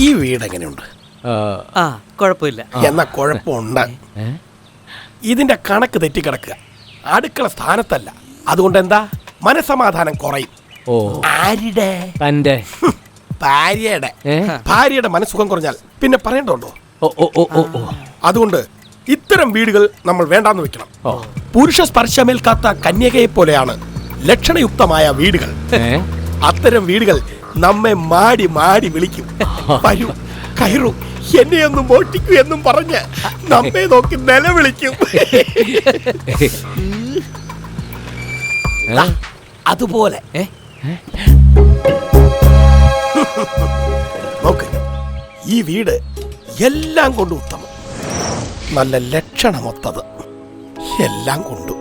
ഈ വീട് എങ്ങനെയുണ്ട്? കുഴപ്പമില്ല. എന്നാ കുഴപ്പമുണ്ട്. ഇതിന്റെ കണക്ക് തെറ്റിക്കിടക്കുക. അടുക്കള സ്ഥാനത്തല്ല. അതുകൊണ്ട് എന്താ മനസമാധാനം കുറയും. ആരുടെ? തന്റെ ഭാര്യയുടെ മനസ്സുഖം കുറഞ്ഞാൽ പിന്നെ പറയണ്ടോ? അതുകൊണ്ട് ഇത്തരം വീടുകൾ നമ്മൾ വേണ്ടാന്ന് വെക്കണം. പുരുഷ സ്പർശമേൽക്കാത്ത കന്യകയെ പോലെയാണ് ലക്ഷണയുക്തമായ വീടുകൾ. അത്തരം വീടുകൾ നമ്മെ മാടി മാടി വിളിക്കും. വരൂ, കയറൂ, എന്നെ ഒന്നും മോഷ്ടിക്കൂ എന്നും പറഞ്ഞ് നമ്മെ നോക്കി നിലവിളിക്കും. അതുപോലെ നോക്ക്, ഈ വീട് എല്ലാം കൊണ്ടും ഉത്തമം, നല്ല ലക്ഷണമൊത്തത്, എല്ലാം കൊണ്ടും.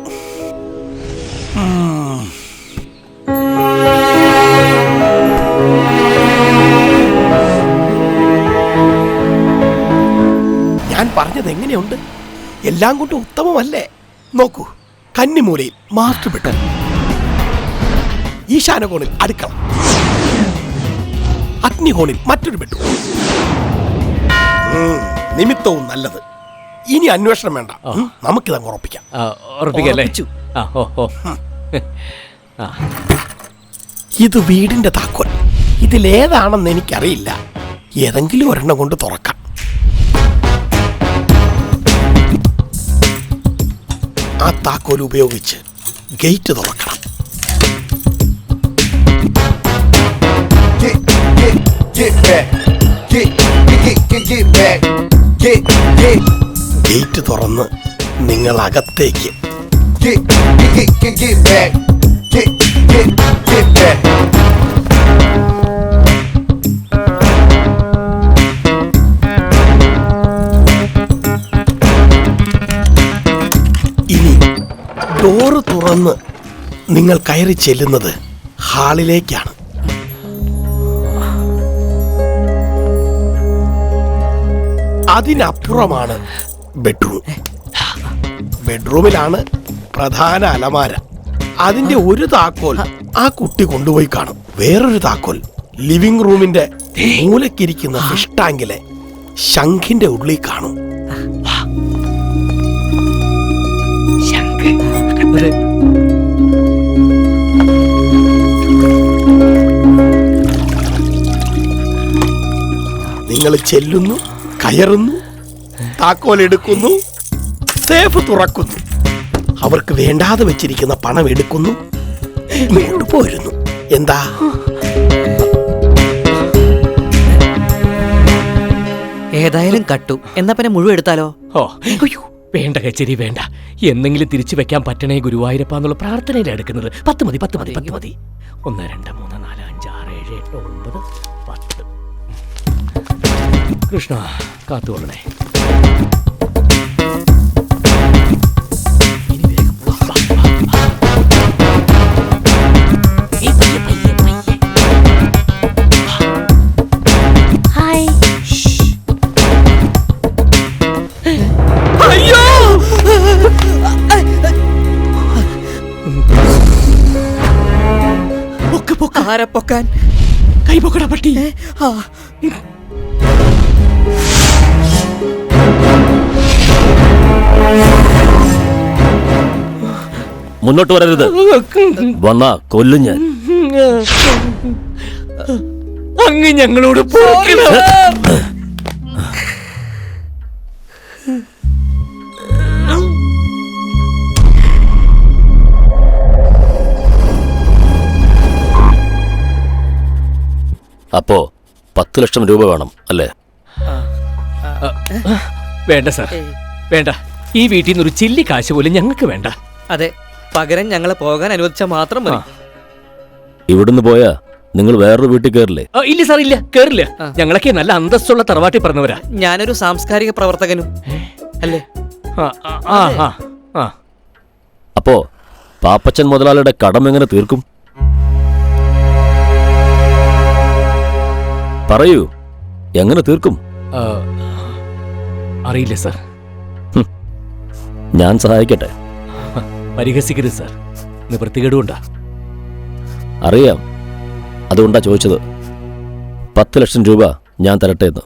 ഞാൻ പറഞ്ഞത് എങ്ങനെയുണ്ട്? എല്ലാം കൊണ്ടും ഉത്തമമല്ലേ? നോക്കൂ, കന്നിമൂലയിൽ മാസ്റ്റർ ബെഡ്റൂം, ഈശാനകോണിൽ അടുക്കള, അഗ്നികോണിൽ മറ്റൊരു ബെഡ്റൂം. നിമിത്തവും നല്ലത്. ഇനി അന്വേഷണം വേണ്ട, നമുക്കിതങ്ങ് ഉറപ്പിക്കാം. ഇത് വീടിന്റെ താക്കോൽ. ഇതിലേതാണെന്ന് എനിക്കറിയില്ല. ഏതെങ്കിലും ഒരെണ്ണം കൊണ്ട് തുറക്കാം. ആ താക്കോൽ ഉപയോഗിച്ച് ഗേറ്റ് തുറക്കണം. ഗേറ്റ് തുറന്ന് നിങ്ങൾ അകത്തേക്ക്. ഇനി ഡോറ് തുറന്ന് നിങ്ങൾ കയറി ചെല്ലുന്നത് ഹാളിലേക്കാണ്. അതിനപ്പുറമാണ് ബെഡ്റൂം. ബെഡ്റൂമിലാണ് പ്രധാന അലമാര. അതിന്റെ ഒരു താക്കോൽ ആ കുട്ടി കൊണ്ടുപോയി കാണും. വേറൊരു താക്കോൽ ലിവിംഗ് റൂമിന്റെ മൂലക്കിരിക്കുന്ന ഫിഷ് ടാങ്കിലെ ശംഖിന്റെ ഉള്ളിൽ കാണും. നിങ്ങൾ ചെല്ലുന്നു, കയറുന്നു, താക്കോൽ എടുക്കുന്നു, സേഫ് തുറക്കുന്നു, അവർക്ക് വേണ്ടാതെ വെച്ചിരിക്കുന്ന പണം എടുക്കുന്നു, ഇങ്ങോട്ട് പോരുന്നു. എന്താ? ഏതായാലും കട്ടു. എന്നാ പിന്നെ മുഴുവൻ എടുത്താലോ? വേണ്ട കച്ചേരി, വേണ്ട. എന്തെങ്കിലും തിരിച്ചു വെക്കാൻ പറ്റണേ ഗുരുവായൂരപ്പ എന്നുള്ള പ്രാർത്ഥനയിലാണ് എടുക്കുന്നത്. 10 മതി. 1 2 3 4 5 6 7 8 9 10. കൃഷ്ണ കാത്തുകൊള്ളണേ. ആരെ പൊക്കാൻ? കൈ പൊക്കട പട്ടി. മുന്നോട്ട് വരരുത്. വന്നാ കൊല്ലും ഞാൻ. അങ്ങ് ഞങ്ങളോട് പോകണം. അപ്പോ 10 ലക്ഷം രൂപ വേണം അല്ലേ? വേണ്ട സാർ, വേണ്ട. ഈ വീട്ടിൽ നിന്ന് ഒരു ചില്ലി കാശ് പോലും ഞങ്ങൾക്ക് വേണ്ട. അതെ, പകരം ഞങ്ങളെ പോകാൻ അനുവദിച്ചാൽ മാത്രം മതി. ഇവിടുന്ന് പോയാ നിങ്ങൾ വേറൊരു വീട്ടിൽ കയറില്ലേ? ഇല്ല സാർ, ഇല്ല, കേറില്ല. ഞങ്ങളൊക്കെ നല്ല അന്തസ്സുള്ള തറവാട്ടിൽ പറഞ്ഞവരാ. ഞാനൊരു സാംസ്കാരിക പ്രവർത്തകനും അല്ലേ. അപ്പോ പാപ്പച്ചൻ മുതലാളിയുടെ കടം എങ്ങനെ തീർക്കും? പറയൂ, എങ്ങനെ തീർക്കും? അറിയില്ല സാർ. ഞാൻ സഹായിക്കട്ടെ. പരിഹസിക്കരുത് സാർ, നിവൃത്തികേടുകൊണ്ടാ. അറിയാം, അതുകൊണ്ടാ ചോദിച്ചത്. 10 ലക്ഷം രൂപ ഞാൻ തരട്ടെ എന്ന്.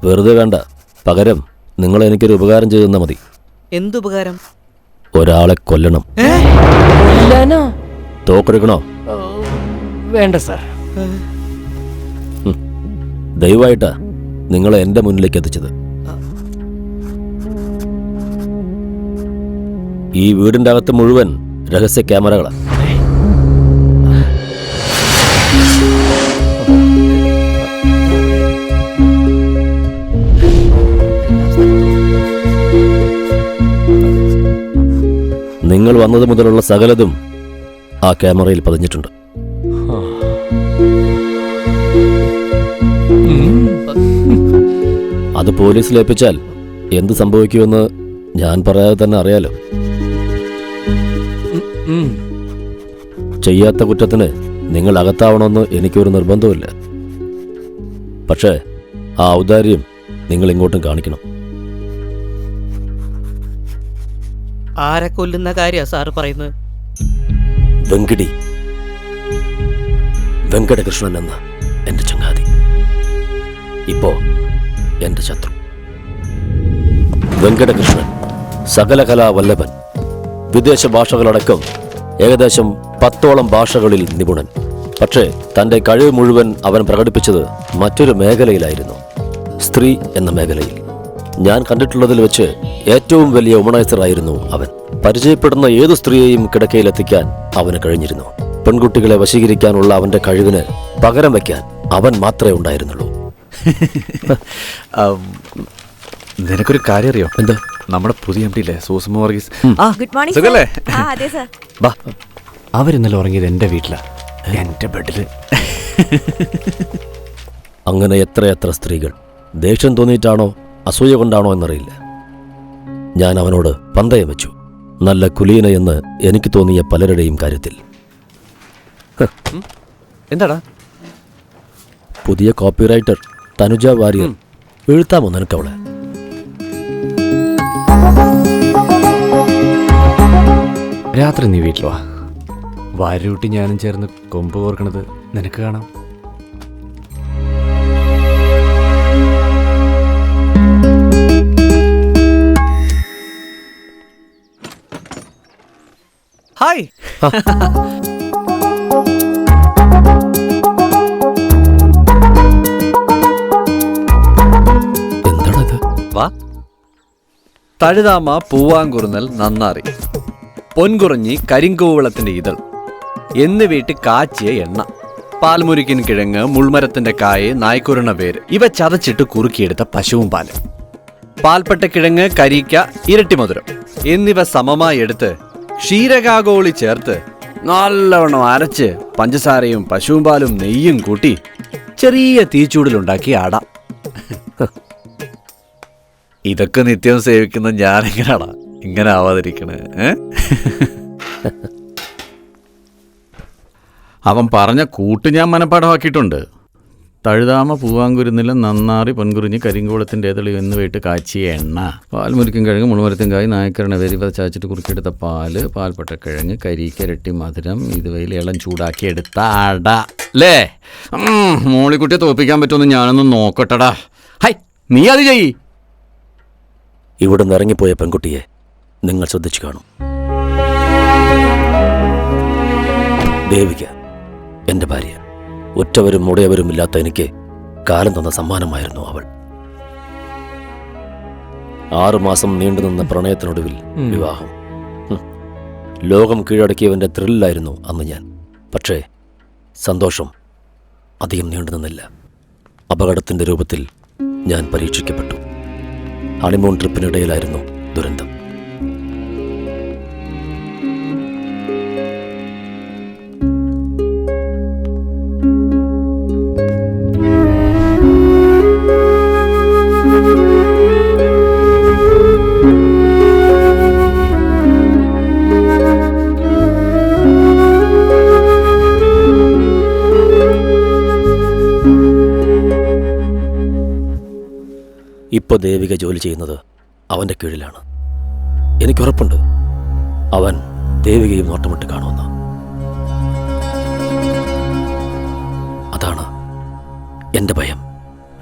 വെറുതെ വേണ്ട, പകരം നിങ്ങൾ എനിക്കൊരു ഉപകാരം ചെയ്തു തന്നാൽ മതി. എന്തുപകാരം? ഒരാളെ കൊല്ലണം. തോക്കെടുക്കണോ? വേണ്ട സാർ. ദയവായിട്ടാ നിങ്ങളെ എന്റെ മുന്നിലേക്ക് എത്തിച്ചത്. ഈ വീടിന്റെ അകത്ത് മുഴുവൻ രഹസ്യ ക്യാമറകളാണ്. നിങ്ങൾ വന്നത് മുതലുള്ള സകലതും ആ ക്യാമറയിൽ പതിഞ്ഞിട്ടുണ്ട്. അത് പോലീസിൽ ഏൽപ്പിച്ചാൽ എന്ത് സംഭവിക്കുമെന്ന് ഞാൻ പറയാതെ തന്നെ അറിയാലോ. ചെയ്യാത്ത കുറ്റത്തിന് നിങ്ങൾ അകത്താവണമെന്ന് എനിക്കൊരു നിർബന്ധമില്ല. പക്ഷേ ആ ഔദാര്യം നിങ്ങൾ ഇങ്ങോട്ടും കാണിക്കണം. ആരെ കൊല്ലുന്ന കാര്യ സാറ് പറയുന്നത്? വെങ്കടകൃഷ്ണൻ എന്ന എന്റെ ചങ്ങാതി, ഇപ്പോ എന്റെ ശത്രു. വെങ്കടകൃഷ്ണൻ സകല കലാവല്ലഭൻ, വിദേശ ഭാഷകളടക്കം ഏകദേശം 10ഓളം ഭാഷകളിൽ നിപുണൻ. പക്ഷേ തന്റെ കഴിവ് മുഴുവൻ അവൻ പ്രകടിപ്പിച്ചത് മറ്റൊരു മേഖലയിലായിരുന്നു, സ്ത്രീ എന്ന മേഖലയിൽ. ഞാൻ കണ്ടിട്ടുള്ളതിൽ വെച്ച് ഏറ്റവും വലിയ വുമണൈസറായിരുന്നു അവൻ. പരിചയപ്പെടുന്ന ഏതു സ്ത്രീയെയും കിടക്കയിലെത്തിക്കാൻ അവന് കഴിഞ്ഞിരുന്നു. പെൺകുട്ടികളെ വശീകരിക്കാനുള്ള അവന്റെ കഴിവിന് പകരം വയ്ക്കാൻ അവൻ മാത്രമേ ഉണ്ടായിരുന്നുള്ളൂ. നിനക്കൊരു കാര്യം അറിയോ? എന്താ? നമ്മുടെ പുതിയ എം ഡിയിലെ സൂസമ്മ വർഗീസ്. ഗുഡ് മോർണിംഗ് സുഖല്ലേ? അതെ സർ. ബാ, അവരിന്നലെ ഉറങ്ങിയത് എന്റെ വീട്ടിലാ, എന്റെ ബെഡില്. അങ്ങനെ എത്രയെത്ര സ്ത്രീകൾ. ദേഷ്യം തോന്നിയിട്ടാണോ അസൂയ കൊണ്ടാണോ എന്നറിയില്ല, ഞാൻ അവനോട് പന്തയം വെച്ചു, നല്ല കുലീനയെന്ന് എനിക്ക് തോന്നിയ പലരുടെയും കാര്യത്തിൽ. എന്താടാ? പുതിയ കോപ്പിറൈറ്റർ തനുജ വാര്യർ. എഴുത്താമോ നിനക്കവളെ? രാത്രി നീ വീട്ടിൽ വാ. വാരൂട്ടി ഞാനും ചേർന്ന് കൊമ്പ് കോർക്കണത് നിനക്ക് കാണാം. ഹായ്. എന്താണത്? വാ. തഴുതാമ പൂവാങ്കുറുന്നൽ നന്നാറി, പൊൻകുറഞ്ഞി കരിങ്കൂവളത്തിന്റെ ഇതൾ, എന്ന് വീട്ടി കാച്ചിയ എണ്ണ, പാൽമുരുക്കിൻ കിഴങ്ങ്, മുൾമരത്തിന്റെ കായ്, നായ്ക്കുരണ വേര്, ഇവ ചതച്ചിട്ട് കുറുക്കിയെടുത്ത പശുവും പാല്, പാൽപ്പട്ട കിഴങ്ങ്, കരിക്ക, ഇരട്ടി മധുരം എന്നിവ സമമായി എടുത്ത് ക്ഷീരകാഗോളി ചേർത്ത് നല്ലവണ്ണം അരച്ച് പഞ്ചസാരയും പശുവും പാലും നെയ്യും കൂട്ടി ചെറിയ തീച്ചൂടിലുണ്ടാക്കി അട. ഇതൊക്കെ നിത്യം സേവിക്കുന്ന ഞാനെങ്ങനാടാ ഇങ്ങനെ ആവാതിരിക്കണേ? അവൻ പറഞ്ഞ കൂട്ട് ഞാൻ മനപ്പാടമാക്കിയിട്ടുണ്ട്. തഴുതാമ പൂവാങ്കുരുന്നിലും നന്നാറി പൊൻകുറിഞ്ഞ് കരിങ്കോളത്തിൻ്റെ ഏതളി എന്നിവയിട്ട് കാച്ചിയ എണ്ണ, പാൽമുരിക്കും കിഴങ്ങ്, മുളുമരത്തും കായ്, നായക്കരണ വേരിവ ചാച്ചിട്ട് കുറുക്കിയെടുത്ത പാല്, പാൽപ്പട്ട കിഴങ്ങ്, കരിക്കരട്ടി മധുരം, ഇതുവയിൽ ഇളം ചൂടാക്കി എടുത്ത അട. അല്ലേ? മോളിക്കുട്ടിയെ തോപ്പിക്കാൻ പറ്റുമെന്ന് ഞാനൊന്ന് നോക്കട്ടടാ. ഹൈ, നീ അത് ചെയ്യ്. ഇവിടെ നിന്ന് ഇറങ്ങിപ്പോയ പെൺകുട്ടിയെ നിങ്ങൾ ശ്രദ്ധിച്ചു കാണും. ദേവിക എന്റെ ഭാര്യ. ഒറ്റവരും മുടയവരും ഇല്ലാത്ത എനിക്ക് കാലം തന്ന സമ്മാനമായിരുന്നു അവൾ. 6 മാസം നീണ്ടുനിന്ന പ്രണയത്തിനൊടുവിൽ വിവാഹം. ലോകം കീഴടക്കിയവന്റെ ത്രില്ലായിരുന്നു അന്ന് ഞാൻ. പക്ഷേ സന്തോഷം അധികം നീണ്ടുനിന്നില്ല. അപകടത്തിന്റെ രൂപത്തിൽ ഞാൻ പരീക്ഷിക്കപ്പെട്ടു. ഹണിമൂൺ ട്രിപ്പിനിടയിലായിരുന്നു ദുരന്തം. ഇപ്പോൾ ദേവിക ജോലി ചെയ്യുന്നത് അവൻ്റെ കീഴിലാണ്. എനിക്കുറപ്പുണ്ട് അവൻ ദേവികയും നോട്ടമിട്ട് കാണുമെന്ന്. എന്റെ ഭയം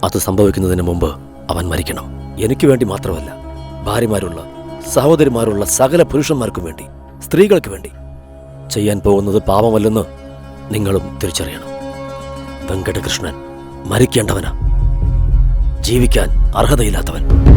അത് സംഭവിക്കുന്നതിന് മുമ്പ് അവൻ മരിക്കണം. എനിക്ക് വേണ്ടി മാത്രമല്ല, ഭാര്യമാരുള്ള സഹോദരിമാരുള്ള സകല പുരുഷന്മാർക്കും വേണ്ടി, സ്ത്രീകൾക്ക് വേണ്ടി. ചെയ്യാൻ പോകുന്നത് പാപമല്ലെന്ന് നിങ്ങളും തിരിച്ചറിയണം. വെങ്കടകൃഷ്ണൻ മരിക്കേണ്ടവനാ, ജീവിക്കാൻ അർഹതയില്ലാത്തവൻ.